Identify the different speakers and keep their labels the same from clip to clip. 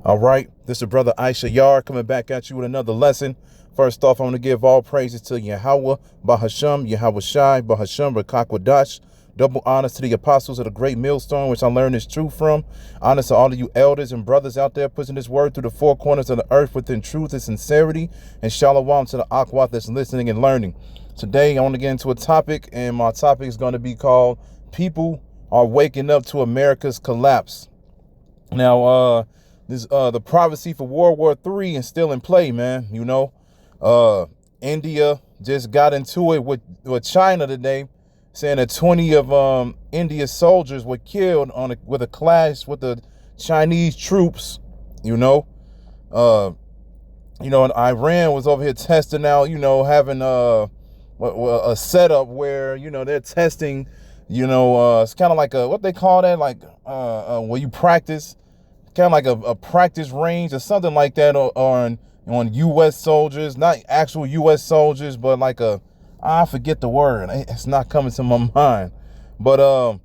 Speaker 1: All right, this is Brother Aisha Yar coming back at you with another lesson. First off, I want to give all praises to Yahweh, Bahasham, Yahweh Shai, Bahasham, Rakakwadash. Double honors to the apostles of the great millstone, which I learned this truth from. Honors to all of you elders and brothers out there pushing this word through the four corners of the earth within truth and sincerity. And shalom to the Akwat that's listening and learning. Today, I want to get into a topic, and my topic is going to be called People Are Waking Up to America's Collapse. Now, the prophecy for World War III is still in play, man. India just got into it with China today, saying that 20 of India's soldiers were killed with a clash with the Chinese troops. And Iran was over here testing out, having a setup where they're testing. It's kind of like what they call that, where you practice. Kind of like a practice range or something like that on U.S. soldiers, not actual U.S. soldiers, but I forget the word. It's not coming to my mind. But all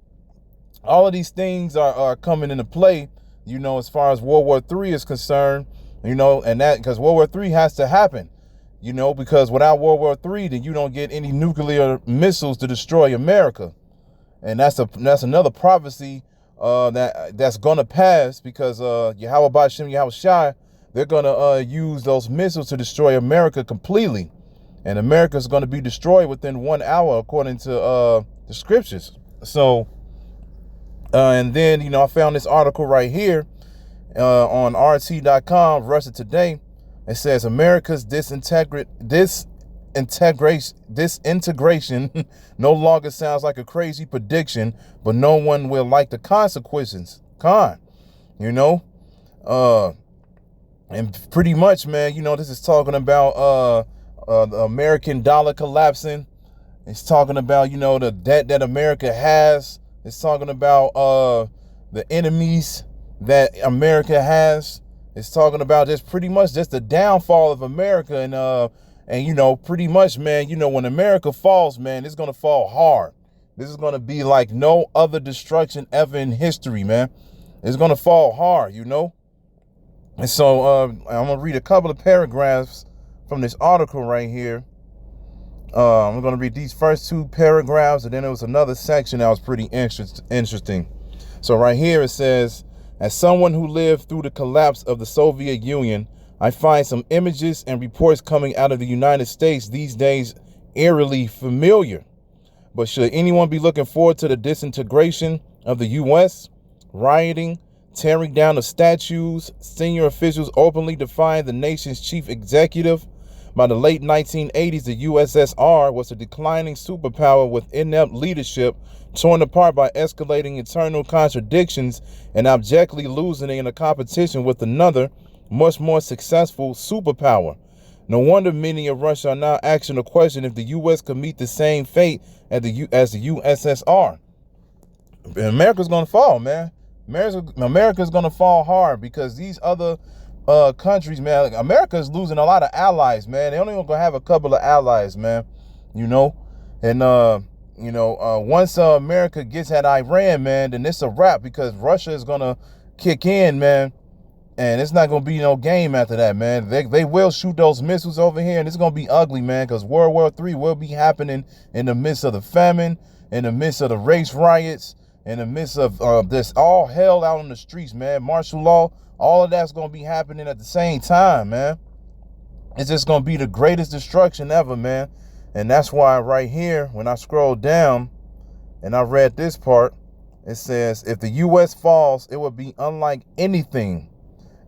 Speaker 1: of these things are coming into play, as far as World War III is concerned, and that because World War III has to happen, because without World War III, then you don't get any nuclear missiles to destroy America. And that's another prophecy that's gonna pass, because Yahweh Ba'Shem, Yahweh Shai, they're gonna use those missiles to destroy America completely, and America's gonna be destroyed within 1 hour according to the scriptures. So, and then I found this article right here on RT.com, Russia Today. It says America's disintegration no longer sounds like a crazy prediction, but no one will like the consequences. And pretty much, man, this is talking about the American dollar collapsing. It's talking about, the debt that America has. It's talking about the enemies that America has. It's talking about pretty much the downfall of America. And pretty much, man, when America falls, man, it's going to fall hard. This is going to be like no other destruction ever in history, man. It's going to fall hard, And so I'm going to read a couple of paragraphs from this article right here. I'm going to read these first two paragraphs, and then there was another section that was pretty interesting. So right here it says, as someone who lived through the collapse of the Soviet Union, I find some images and reports coming out of the United States these days eerily familiar. But should anyone be looking forward to the disintegration of the U.S., rioting, tearing down of statues, senior officials openly defying the nation's chief executive? By the late 1980s, the USSR was a declining superpower with inept leadership, torn apart by escalating internal contradictions and abjectly losing in a competition with another, much more successful superpower. No wonder many of Russia are now asking the question if the U.S. could meet the same fate as the USSR. America's going to fall, man. America's going to fall hard because these other countries, man, America is losing a lot of allies, man. They only going to have a couple of allies, man, And, once America gets at Iran, man, then it's a wrap, because Russia is going to kick in, man. And it's not going to be no game after that, man. They will shoot those missiles over here, and it's going to be ugly, man, because World War III will be happening in the midst of the famine, in the midst of the race riots, in the midst of this all hell out on the streets, man. Martial law, all of that's going to be happening at the same time, man. It's just going to be the greatest destruction ever, man. And that's why right here, when I scroll down and I read this part, it says, if the U.S. falls, it will be unlike anything.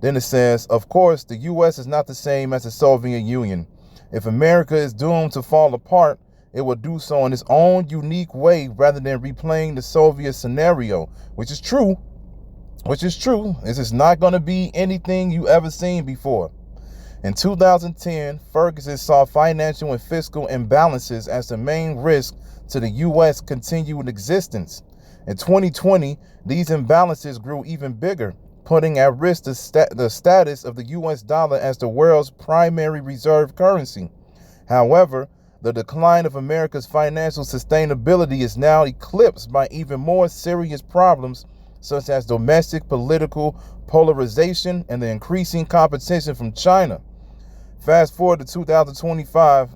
Speaker 1: Then it says, of course, the U.S. is not the same as the Soviet Union. If America is doomed to fall apart, it will do so in its own unique way rather than replaying the Soviet scenario, which is true. This is not going to be anything you ever seen before. In 2010, Ferguson saw financial and fiscal imbalances as the main risk to the U.S. continued existence. In 2020, these imbalances grew even bigger, putting at risk the status of the U.S. dollar as the world's primary reserve currency. However, the decline of America's financial sustainability is now eclipsed by even more serious problems such as domestic political polarization and the increasing competition from China. Fast forward to 2025,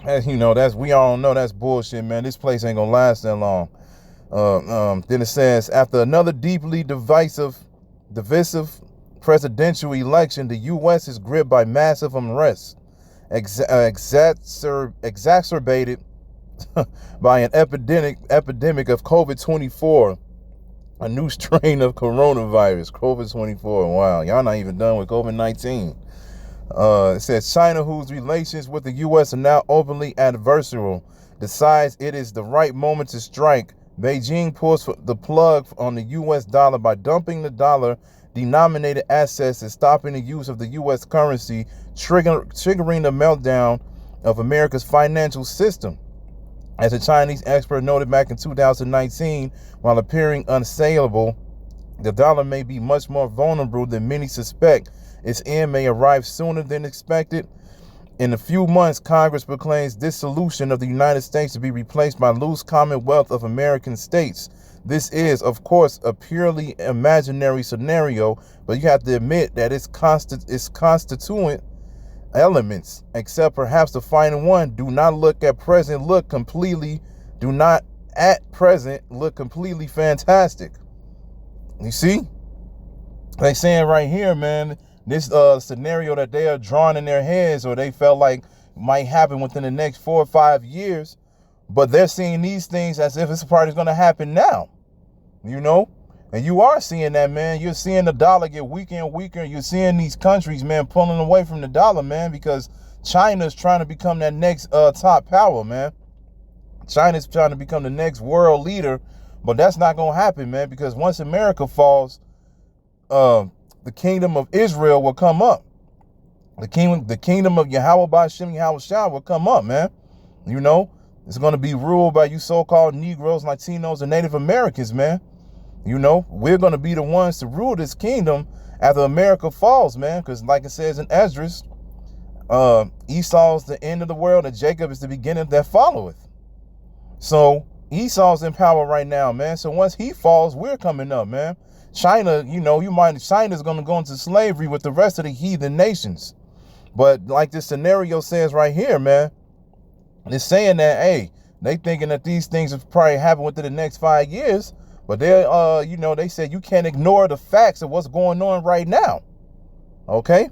Speaker 1: as you know, we all know that's bullshit, man. This place ain't gonna last that long. Then it says, after another deeply divisive presidential election, the U.S. is gripped by massive unrest, exacerbated by an epidemic of COVID-24, a new strain of coronavirus, COVID-24. Wow, y'all not even done with COVID-19. It says China, whose relations with the U.S. are now openly adversarial, decides it is the right moment to strike. Beijing pulls the plug on the U.S. dollar by dumping the dollar-denominated assets and stopping the use of the U.S. currency, triggering the meltdown of America's financial system. As a Chinese expert noted back in 2019, while appearing unassailable, the dollar may be much more vulnerable than many suspect. Its end may arrive sooner than expected. In a few months, Congress proclaims dissolution of the United States to be replaced by loose Commonwealth of American states. This is, of course, a purely imaginary scenario, but you have to admit that its constituent elements, except perhaps the final one, do not at present look completely fantastic. You see? They saying right here, man, this scenario that they are drawing in their heads, or they felt like might happen within the next 4 or 5 years, but they're seeing these things as if it's part is going to happen now, you know? And you are seeing that, man. You're seeing the dollar get weaker and weaker. You're seeing these countries, man, pulling away from the dollar, man, because China's trying to become that next top power, man. China's trying to become the next world leader, but that's not going to happen, man, because once America falls, the kingdom of Israel will come up. The kingdom of Yahweh Ba'Shem Yahushua will come up, man. You know, it's going to be ruled by you so-called Negroes, Latinos, and Native Americans, man. You know, we're going to be the ones to rule this kingdom after America falls, man. Because like it says in Esdras, Esau's the end of the world and Jacob is the beginning that followeth. So Esau's in power right now, man. So once he falls, we're coming up, man. China, you know, China's going to go into slavery with the rest of the heathen nations. But like this scenario says right here, man, it's saying that, hey, they thinking that these things will probably happen within the next 5 years. But they're, you know, they said you can't ignore the facts of what's going on right now. Okay?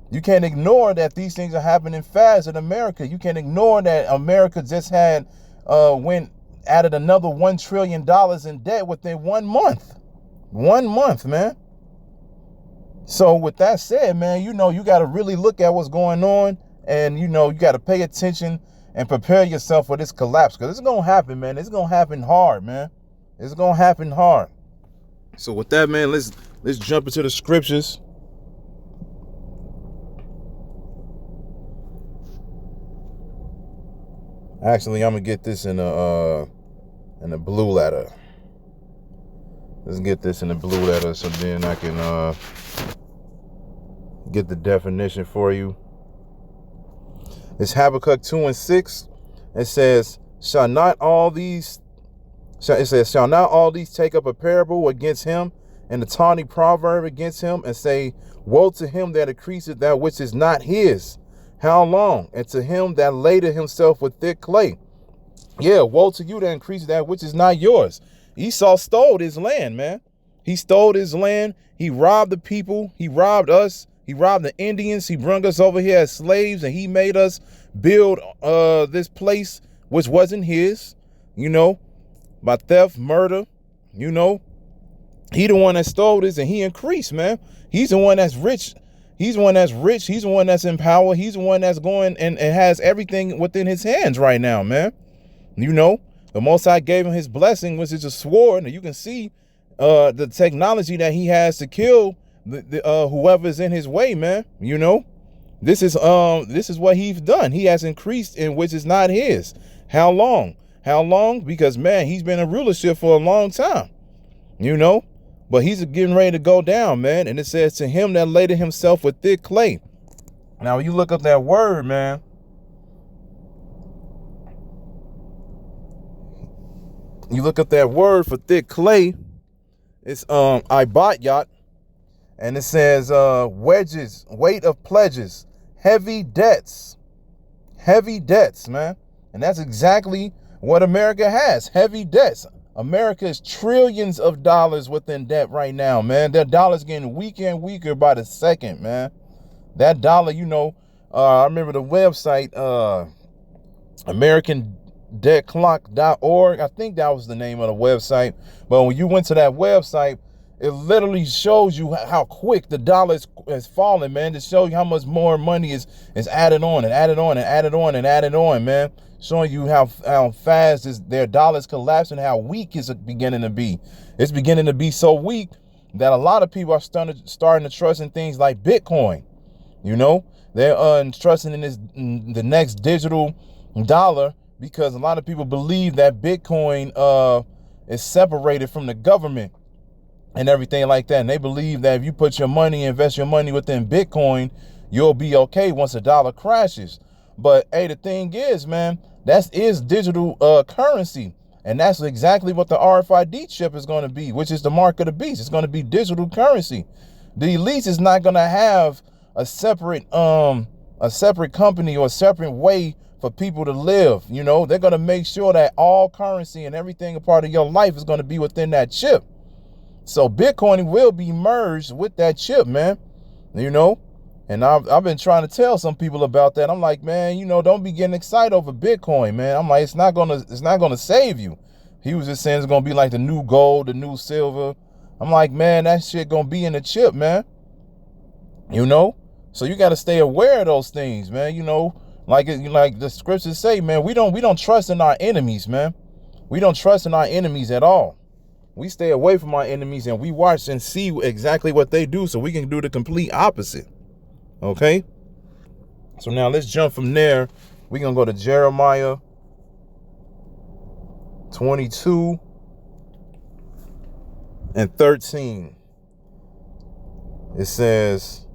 Speaker 1: You can't ignore that these things are happening fast in America. You can't ignore that America just added another $1 trillion in debt within 1 month. 1 month, man. So with that said, man, you know, you got to really look at what's going on, and, you know, you got to pay attention and prepare yourself for this collapse, because it's going to happen, man. It's going to happen hard, man. It's going to happen hard. So with that, man, let's jump into the scriptures. Actually, I'm going to get this in a blue letter. Let's get this in the blue letter so then I can get the definition for you. It's Habakkuk 2:6. It says, shall not all these take up a parable against him, and a taunting proverb against him, and say, woe to him that increaseth that which is not his. How long? And to him that ladeth himself with thick clay. Yeah, woe to you that increaseth that which is not yours. Esau stole his land, man. He stole his land. He robbed the people. He robbed us. He robbed the Indians. He brought us over here as slaves, and he made us build this place which wasn't his, you know, by theft, murder, you know. He the one that stole this, and he increased, man. He's the one that's rich. He's the one that's rich. He's the one that's in power. He's the one that's going and has everything within his hands right now, man. You know, the Most High gave him his blessing, which is a sword. And you can see the technology that he has to kill whoever's in his way, man. You know, this is what he's done. He has increased in which is not his. How long? How long? Because, man, he's been in rulership for a long time, you know, but he's getting ready to go down, man. And it says, to him that laded himself with thick clay. Now, you look up that word, man. You look up that word for thick clay. It's Ibotyot, and it says wedges, weight of pledges, heavy debts, man. And that's exactly what America has, heavy debts. America is trillions of dollars within debt right now, man. That dollar's getting weaker and weaker by the second, man. That dollar, I remember the website, AmericanDebtClock.org. I think that was the name of the website. But when you went to that website, it literally shows you how quick the dollar is falling, man. To show you how much more money is added on and added on and added on and added on, man. Showing you how fast their dollar's collapsing, how weak is it beginning to be. It's beginning to be so weak that a lot of people are starting to trust in things like Bitcoin. They're trusting in the next digital dollar because a lot of people believe that Bitcoin is separated from the government and everything like that. And they believe that if you put your money, invest your money within Bitcoin, you'll be okay once the dollar crashes. But hey, the thing is, man, that is digital currency. And that's exactly what the RFID chip is going to be, which is the mark of the beast. It's going to be digital currency. The elites is not going to have a separate company or a separate way for people to live. They're going to make sure that all currency and everything a part of your life is going to be within that chip. So Bitcoin will be merged with that chip, man. And I've been trying to tell some people about that. I'm like, man, don't be getting excited over Bitcoin, man. I'm like, it's not gonna save you. He was just saying it's gonna be like the new gold, the new silver. I'm like, man, that shit gonna be in the chip, man. So you got to stay aware of those things, man. Like the scriptures say, man, we don't trust in our enemies, man. We don't trust in our enemies at all. We stay away from our enemies and we watch and see exactly what they do so we can do the complete opposite. Okay? So now let's jump from there. We're going to go to Jeremiah 22 and 13. It says,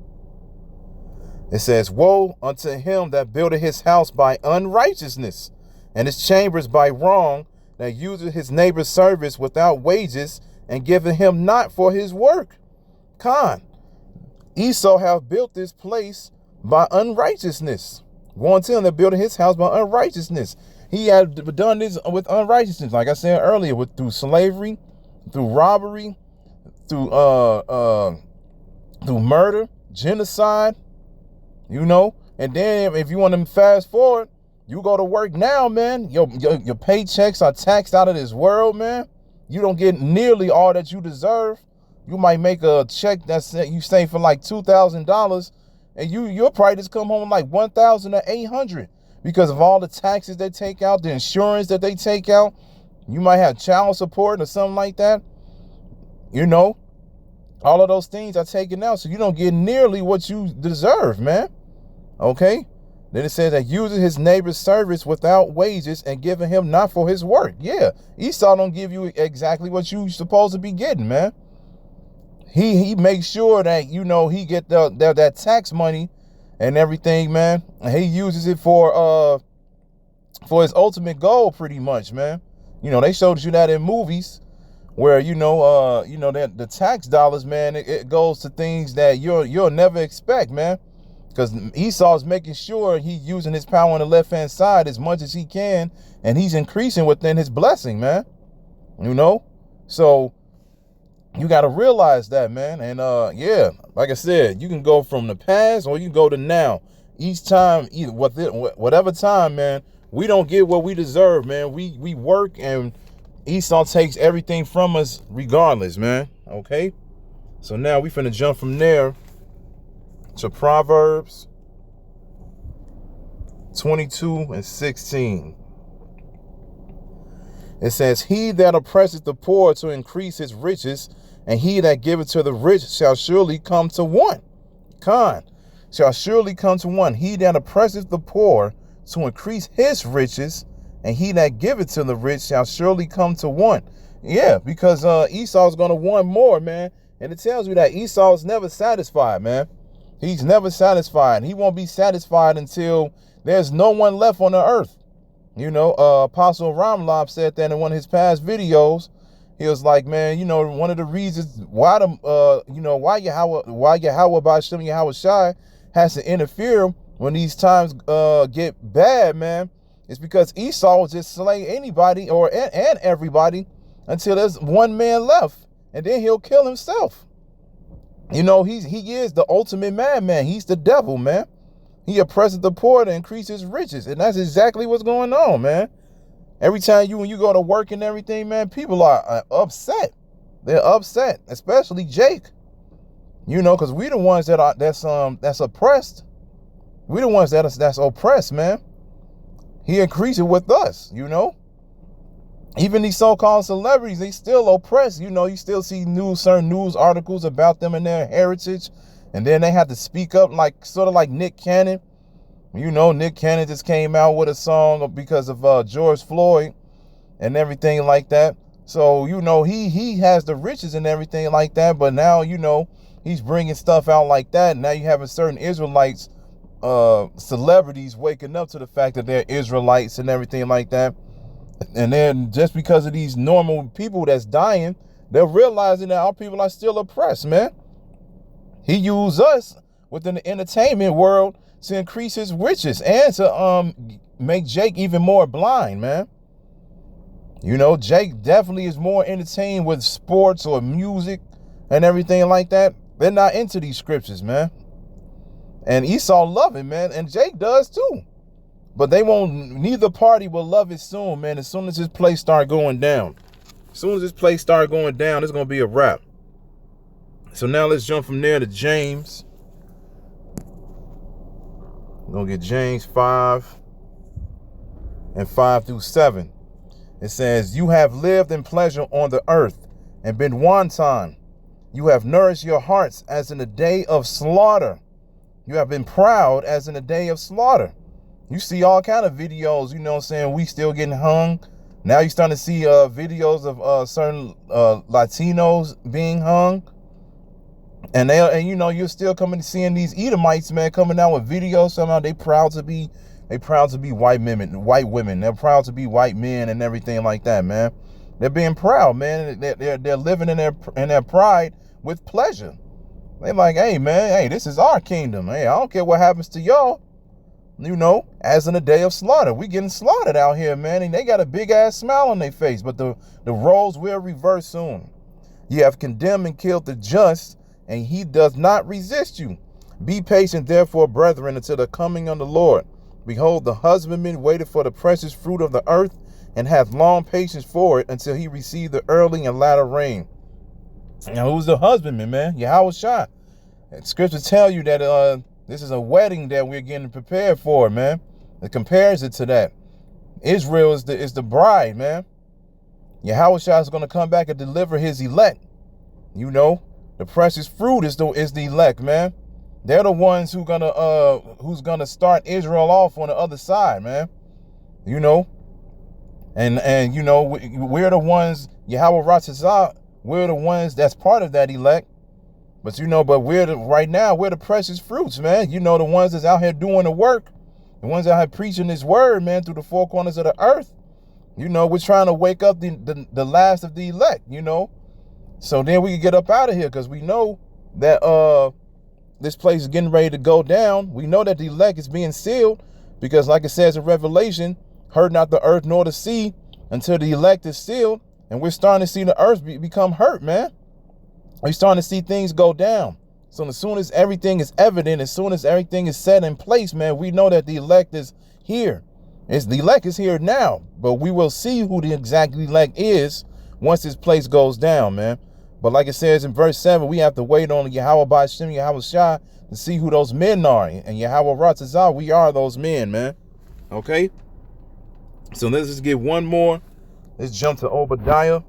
Speaker 1: woe unto him that buildeth his house by unrighteousness, and his chambers by wrong, that useth his neighbor's service without wages, and giveth him not for his work. Esau hath built this place by unrighteousness. Woe unto him that buildeth his house by unrighteousness. He had done this with unrighteousness, like I said earlier, through slavery, through robbery, through murder, genocide. And then if you want to fast forward, you go to work now, man. Your paychecks are taxed out of this world, man. You don't get nearly all that you deserve. You might make a check that's you say for like $2,000, and you'll probably just come home like $1,800 because of all the taxes they take out, the insurance that they take out. You might have child support or something like that. All of those things are taken out, so you don't get nearly what you deserve, man. Okay? Then it says that uses his neighbor's service without wages and giving him not for his work. Yeah, Esau don't give you exactly what you supposed to be getting, man. He makes sure that, he get that tax money and everything, man. And he uses it for his ultimate goal, pretty much, man. They showed you that in movies where, that the tax dollars, man, it goes to things that you'll never expect, man. Because Esau's making sure he's using his power on the left-hand side as much as he can, and he's increasing within his blessing, man. So you got to realize that, man. And yeah, like I said, you can go from the past or you can go to now. Each time, whatever time, man, we don't get what we deserve, man. We work and Esau takes everything from us regardless, man. Okay? So now we finna jump from there to Proverbs 22 and 16. It says, he that oppresseth the poor to increase his riches, and he that giveth to the rich shall surely come to want. Shall surely come to want. He that oppresseth the poor to increase his riches, and he that giveth to the rich shall surely come to want. Yeah, because Esau's going to want more, man. And it tells you that Esau is never satisfied, man. He's never satisfied. He won't be satisfied until there's no one left on the earth. Apostle Ramlab said that in one of his past videos. he was like, man, you know, one of the reasons why why Yahweh Ba'ashem Yahweh Shai has to interfere when these times get bad, man, it's because Esau will just slay anybody and everybody until there's one man left, and then he'll kill himself. You know, he is the ultimate madman. He's the devil, man. He oppresses the poor to increase his riches, and that's exactly what's going on, man. Every time when you go to work and everything, man, people are upset. They're upset, especially Jake. You know, because we the ones that's oppressed. We the ones that's oppressed, man. He increases with us, you know. Even these so-called celebrities, they still oppressed. You know, you still see certain news articles about them and their heritage, and then they have to speak up, like sort of like Nick Cannon. You know, Nick Cannon just came out with a song because of George Floyd and everything like that. So, you know, he has the riches and everything like that. But now, you know, he's bringing stuff out like that. Now you having certain Israelites, celebrities waking up to the fact that they're Israelites and everything like that. And then just because of these normal people that's dying, they're realizing that our people are still oppressed, man. He used us within the entertainment world to increase his riches and to make Jake even more blind, man. You know, Jake definitely is more entertained with sports or music and everything like that. They're not into these scriptures, man. And Esau love it, man, and Jake does too. But neither party will love it soon, man. As soon as this place start going down. As soon as this place start going down, it's going to be a wrap. So now let's jump from there to James. We're going to get James 5 and 5 through 7. It says, you have lived in pleasure on the earth and been wanton. You have nourished your hearts as in the day of slaughter. You have been proud as in the day of slaughter. You see all kind of videos, you know what I'm saying, we still getting hung. Now you're starting to see videos of certain Latinos being hung. And you know, you're still coming to seeing these Edomites, man, coming out with videos. Somehow they proud to be white women. They're proud to be white men and everything like that, man. They're being proud, man. They're living in their pride with pleasure. They're like, hey, man, hey, this is our kingdom. Hey, I don't care what happens to y'all. You know, as in the day of slaughter, we getting slaughtered out here, man. And they got a big ass smile on their face, but the roles will reverse soon. You have condemned and killed the just, and he does not resist you. Be patient, therefore, brethren, until the coming of the Lord. Behold, the husbandman waited for the precious fruit of the earth, and hath long patience for it, until he receive the early and latter rain. Now, who's the husbandman, man? Yahweh Shai. And scriptures tell you that this is a wedding that we're getting prepared for, man. It compares it to that. Israel is the bride, man. Yahweh Shai is going to come back and deliver his elect. You know, the precious fruit is the elect, man. They're the ones who's gonna start Israel off on the other side, man. You know, and you know, we're the ones, Yahweh Ratazah, we're the ones that's part of that elect. But you know, right now we're the precious fruits, man. You know, the ones that's out here doing the work, the ones out here preaching this word, man, through the four corners of the earth. You know, we're trying to wake up the last of the elect, you know. So then we can get up out of here, because we know that this place is getting ready to go down. We know that the elect is being sealed, because like it says in Revelation, hurt not the earth nor the sea until the elect is sealed. And we're starting to see the earth become hurt, man. We're starting to see things go down. So as soon as everything is evident, as soon as everything is set in place, man, we know that the elect is here. The elect is here now, but we will see who the exact elect is once this place goes down, man. But like it says in verse 7, we have to wait on Yahweh Ba'ashem Yahweh Shai to see who those men are. And Yahweh Ratazah, we are those men, man. Okay? So let's just get one more. Let's jump to Obadiah.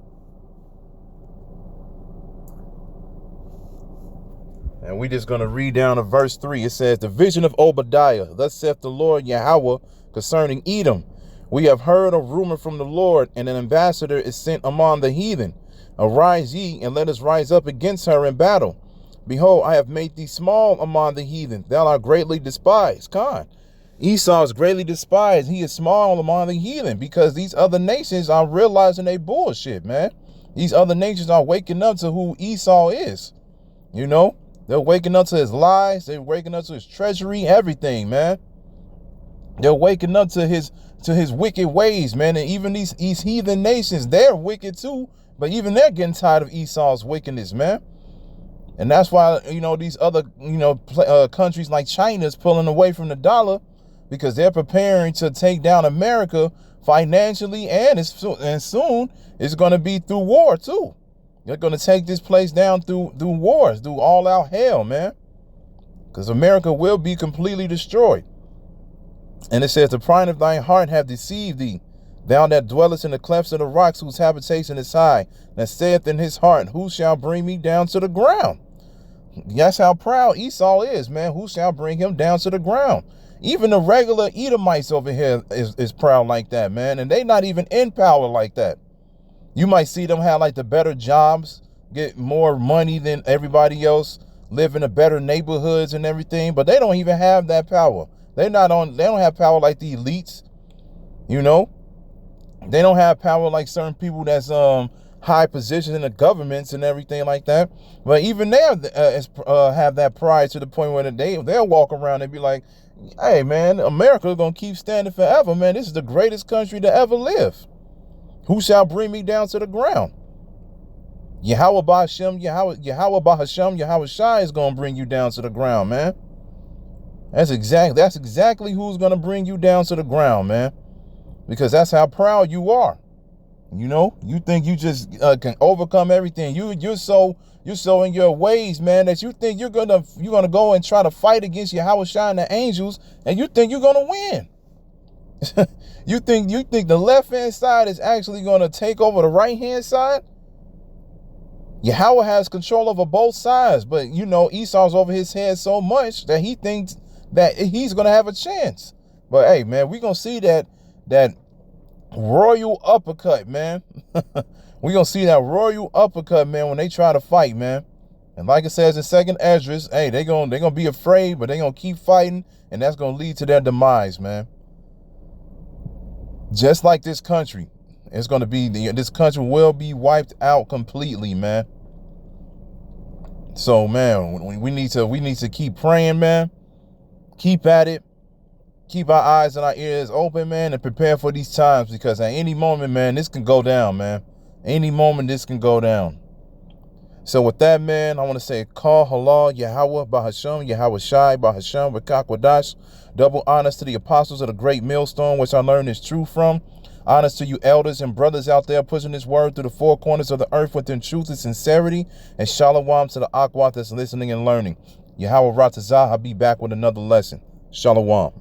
Speaker 1: And we're just going to read down to verse 3. It says, the vision of Obadiah. Thus saith the Lord Yahweh concerning Edom. We have heard a rumor from the Lord, and an ambassador is sent among the heathen. Arise ye, and let us rise up against her in battle. Behold, I have made thee small among the heathen. Thou art greatly despised. Con. Esau is greatly despised. He is small among the heathen, because these other nations are realizing they bullshit, man. These other nations are waking up to who Esau is. You know, they're waking up to his lies. They're waking up to his treachery, everything, man. They're waking up to his wicked ways, man. And even these heathen nations, they're wicked too. But even they're getting tired of Esau's wickedness, man. And that's why, you know, these other, you know, countries like China is pulling away from the dollar, because they're preparing to take down America financially, and soon it's going to be through war too. They're going to take this place down through wars, through all out hell, man. Because America will be completely destroyed. And it says, the pride of thine heart have deceived thee, thou that dwellest in the clefts of the rocks, whose habitation is high, that saith in his heart, who shall bring me down to the ground? That's how proud Esau is, man. Who shall bring him down to the ground? Even the regular Edomites over here is proud like that, man. And they not even in power like that. You might see them have like the better jobs, get more money than everybody else, live in the better neighborhoods and everything, but they don't even have that power. They don't have power like the elites, you know. They don't have power like certain people that's high positions in the governments and everything like that. But even they have that pride to the point where they'll walk around and be like, hey, man, America's going to keep standing forever, man. This is the greatest country to ever live. Who shall bring me down to the ground? Yahweh Ba'Hashem, Yahweh Shai is going to bring you down to the ground, man. That's exactly who's going to bring you down to the ground, man. Because that's how proud you are. You know, you think you just can overcome everything. You're so in your ways, man, that you think you're gonna go and try to fight against Yahweh Shai and the angels, and you think you're gonna win. you think the left hand side is actually gonna take over the right hand side? Yahweh has control over both sides, but you know Esau's over his head so much that he thinks that he's gonna have a chance. But hey, man, we're gonna see that royal uppercut, man. We're going to see that royal uppercut, man, when they try to fight, man. And like it says in 2nd Esdras, hey, they're going to be afraid, but they're going to keep fighting, and that's going to lead to their demise, man. Just like this country. It's going to be, this country will be wiped out completely, man. So, man, we need to keep praying, man. Keep at it. Keep our eyes and our ears open, man, and prepare for these times, because at any moment, man, this can go down, man. Any moment, this can go down. So with that, man, I want to say, Kal Halal, Yahweh Ba'Hashem, Yahweh Shai, Ba'Hashem, B'Kakwadash. Double honors to the apostles of the great millstone, which I learned this truth from. Honors to you elders and brothers out there pushing this word through the four corners of the earth within truth and sincerity. And shalom to the Akwat that's listening and learning. Yahweh Ratazah, I'll be back with another lesson. Shalom.